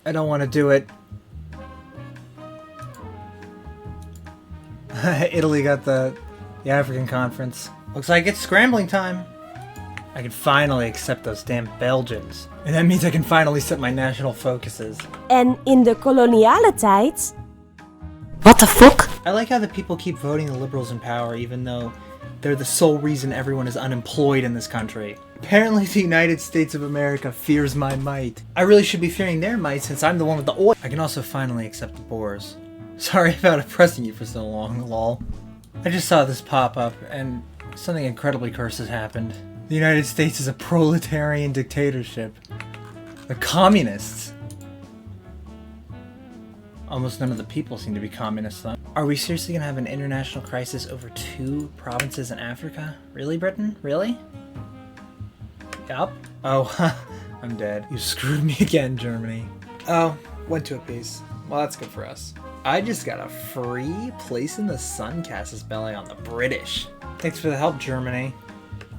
I don't want to do it. Italy got the African conference. Looks like it's scrambling time. I can finally accept those damn Belgians. And that means I can finally set my national focuses. En in de koloniale tijd... What the fuck? I like how the people keep voting the liberals in power even though they're the sole reason everyone is unemployed in this country. Apparently the United States of America fears my might. I really should be fearing their might since I'm the one with the oil. I can also finally accept the Boers. Sorry about oppressing you for so long, lol. I just saw this pop up and something incredibly cursed has happened. The United States is a proletarian dictatorship. The communists. Almost none of the people seem to be communists though. Are we seriously gonna have an international crisis over 2 provinces in Africa? Really, Britain? Really? Yup. Oh, I'm dead. You screwed me again, Germany. Oh, went to a piece. Well, that's good for us. I just got a free place in the sun casus belli on the British. Thanks for the help, Germany.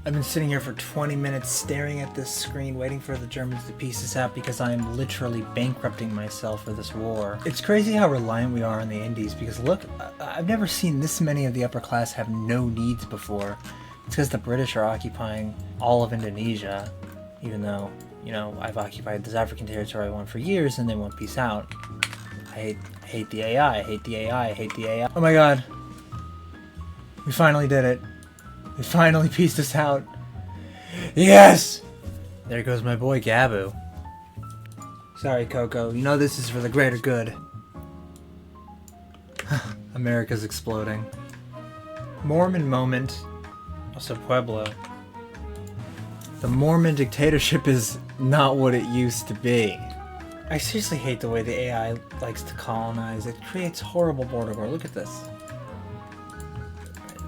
I've been sitting here for 20 minutes staring at this screen waiting for the Germans to piece this out because I am literally bankrupting myself for this war. It's crazy how reliant we are on the Indies because look, I've never seen this many of the upper class have no needs before. It's because the British are occupying all of Indonesia, even though, you know, I've occupied this African territory I won for years and they won't peace out. I hate the AI, I hate the AI, I hate the AI. Oh my god. We finally did it. We finally pieced this out. Yes! There goes my boy Gabu. Sorry, Coco. You know this is for the greater good. America's exploding. Mormon moment. Also Pueblo. The Mormon dictatorship is not what it used to be. I seriously hate the way the AI likes to colonize. It creates horrible border war. Look at this.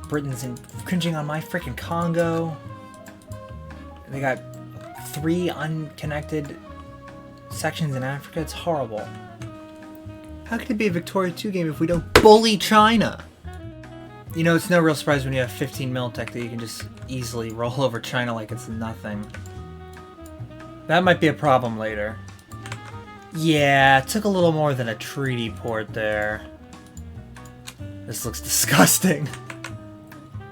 Britain's cringing on my freaking Congo. They got 3 unconnected sections in Africa. It's horrible. How could it be a Victoria 2 game if we don't bully China? You know, it's no real surprise when you have 15 militech that you can just easily roll over China like it's nothing. That might be a problem later. Yeah, it took a little more than a treaty port there. This looks disgusting.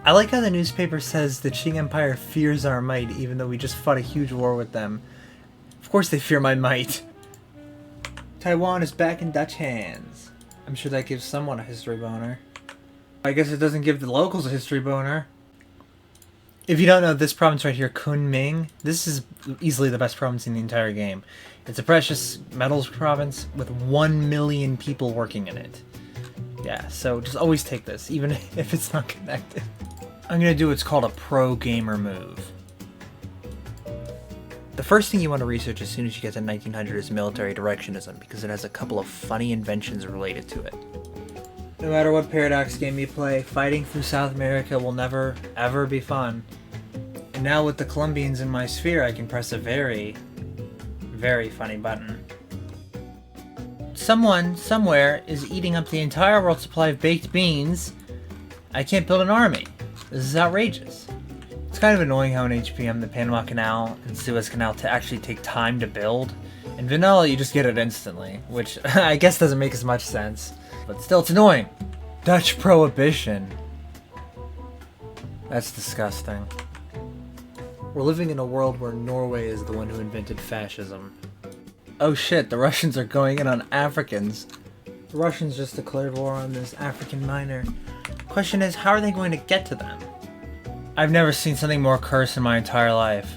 I like how the newspaper says the Qing Empire fears our might even though we just fought a huge war with them. Of course they fear my might. Taiwan is back in Dutch hands. I'm sure that gives someone a history boner. I guess it doesn't give the locals a history boner. If you don't know, this province right here, Kunming, this is easily the best province in the entire game. It's a precious metals province with 1 million people working in it. Yeah, so just always take this, even if it's not connected. I'm gonna do what's called a pro-gamer move. The first thing you want to research as soon as you get to 1900 is military directionism, because it has a couple of funny inventions related to it. No matter what Paradox game you play, fighting through South America will never, ever be fun. And now with the Colombians in my sphere, I can press a very, very funny button. Someone, somewhere, is eating up the entire world's supply of baked beans. I can't build an army. This is outrageous. It's kind of annoying how in HPM the Panama Canal and Suez Canal to actually take time to build. In vanilla you just get it instantly, which I guess doesn't make as much sense. But still, it's annoying. Dutch prohibition. That's disgusting. We're living in a world where Norway is the one who invented fascism. Oh shit, the Russians are going in on Africans. The Russians just declared war on this African miner. Question is, how are they going to get to them? I've never seen something more cursed in my entire life.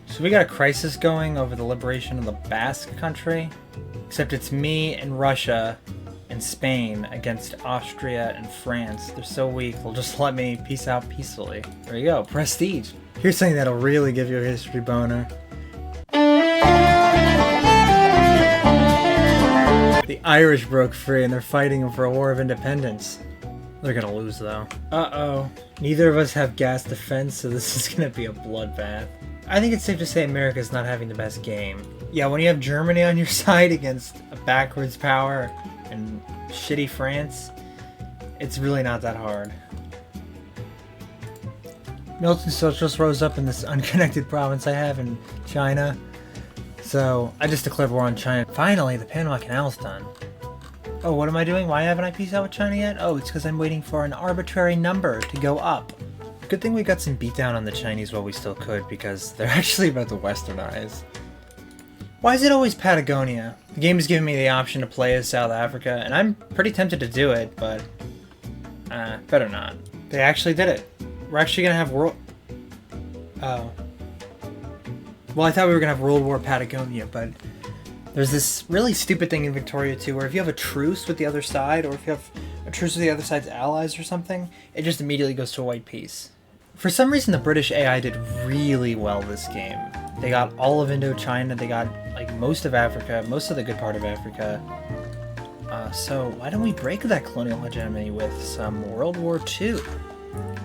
So we got a crisis going over the liberation of the Basque country? Except it's me and Russia and Spain against Austria and France. They're so weak, they'll just let me peace out peacefully. There you go, prestige. Here's something that'll really give you a history boner. The Irish broke free and they're fighting for a war of independence. They're gonna lose though. Uh-oh. Neither of us have gas defense, so this is gonna be a bloodbath. I think it's safe to say America's not having the best game. Yeah, when you have Germany on your side against a backwards power and shitty France, it's really not that hard. Militant socialists rose up in this unconnected province I have in China. So, I just declared war on China. Finally, the Panama Canal's done. Oh, what am I doing? Why haven't I peaced out with China yet? Oh, it's because I'm waiting for an arbitrary number to go up. Good thing we got some beatdown on the Chinese while we still could, because they're actually about to westernize. Why is it always Patagonia? The game is giving me the option to play as South Africa, and I'm pretty tempted to do it, but... better not. They actually did it. We're actually gonna have world... Oh. Well, I thought we were gonna have World War Patagonia, but... There's this really stupid thing in Victoria too, where if you have a truce with the other side, or if you have a truce with the other side's allies or something, it just immediately goes to a white peace. For some reason, the British AI did really well this game. They got all of Indochina, they got like most of Africa, most of the good part of Africa. So why don't we break that colonial hegemony with some World War II?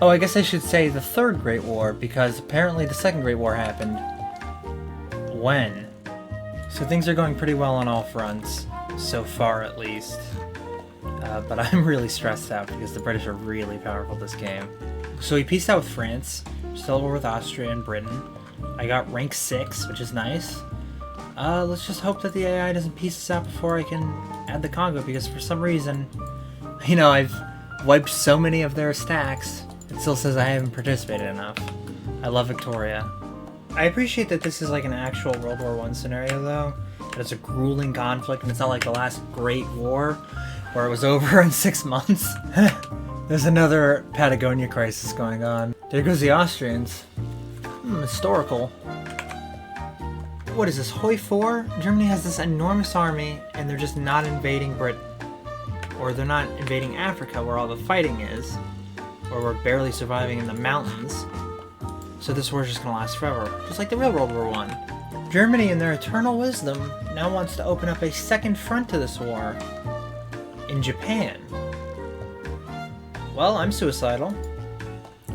Oh, I guess I should say the Third Great War, because apparently the Second Great War happened. When? So things are going pretty well on all fronts, so far at least. But I'm really stressed out because the British are really powerful this game. So we peaced out with France, still over with Austria and Britain. I got rank 6, which is nice. Let's just hope that the AI doesn't piece us out before I can add the Congo, because for some reason, you know, I've wiped so many of their stacks, it still says I haven't participated enough. I love Victoria. I appreciate that this is like an actual World War I scenario though, that it's a grueling conflict and it's not like the last Great War, where it was over in 6 months. There's another Patagonia crisis going on. There goes the Austrians. Historical. What is this, Hoi 4? Germany has this enormous army, and they're just not invading Britain. Or they're not invading Africa, where all the fighting is. Or we're barely surviving in the mountains. So this war's just gonna last forever, just like the real World War I. Germany, in their eternal wisdom, now wants to open up a second front to this war. In Japan. Well, I'm suicidal.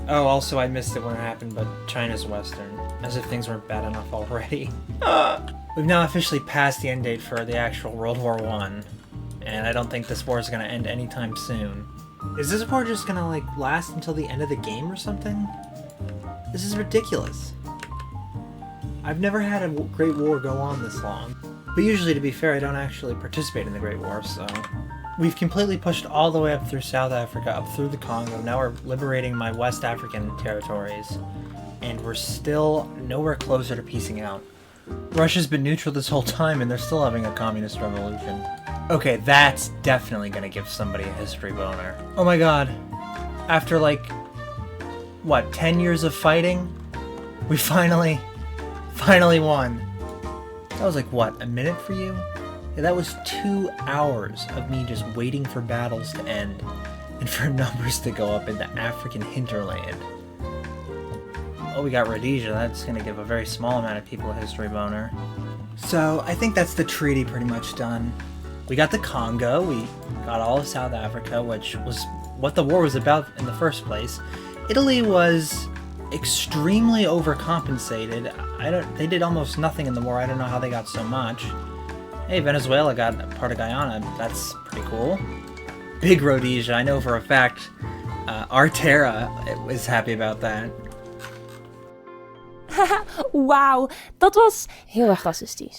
Oh, also I missed it when it happened, but China's Western. As if things weren't bad enough already. We've now officially passed the end date for the actual World War I, and I don't think this war is gonna end anytime soon. Is this war just gonna, like, last until the end of the game or something? This is ridiculous. I've never had a Great War go on this long. But usually, to be fair, I don't actually participate in the Great War, so... We've completely pushed all the way up through South Africa, up through the Congo. Now we're liberating my West African territories. And we're still nowhere closer to peacing out. Russia's been neutral this whole time, and they're still having a communist revolution. Okay, that's definitely gonna give somebody a history boner. Oh my god. After, like, what, 10 years of fighting? We finally won. That was like, what, a minute for you? Yeah, that was 2 hours of me just waiting for battles to end and for numbers to go up in the African hinterland. Oh, we got Rhodesia. That's gonna give a very small amount of people a history boner. So, I think that's the treaty pretty much done. We got the Congo, we got all of South Africa, which was what the war was about in the first place. Italy was extremely overcompensated. They did almost nothing in the war. I don't know how they got so much. Hey, Venezuela got part of Guyana. That's pretty cool. Big Rhodesia. I know for a fact Arterra is happy about that. Wauw, dat was heel erg racistisch.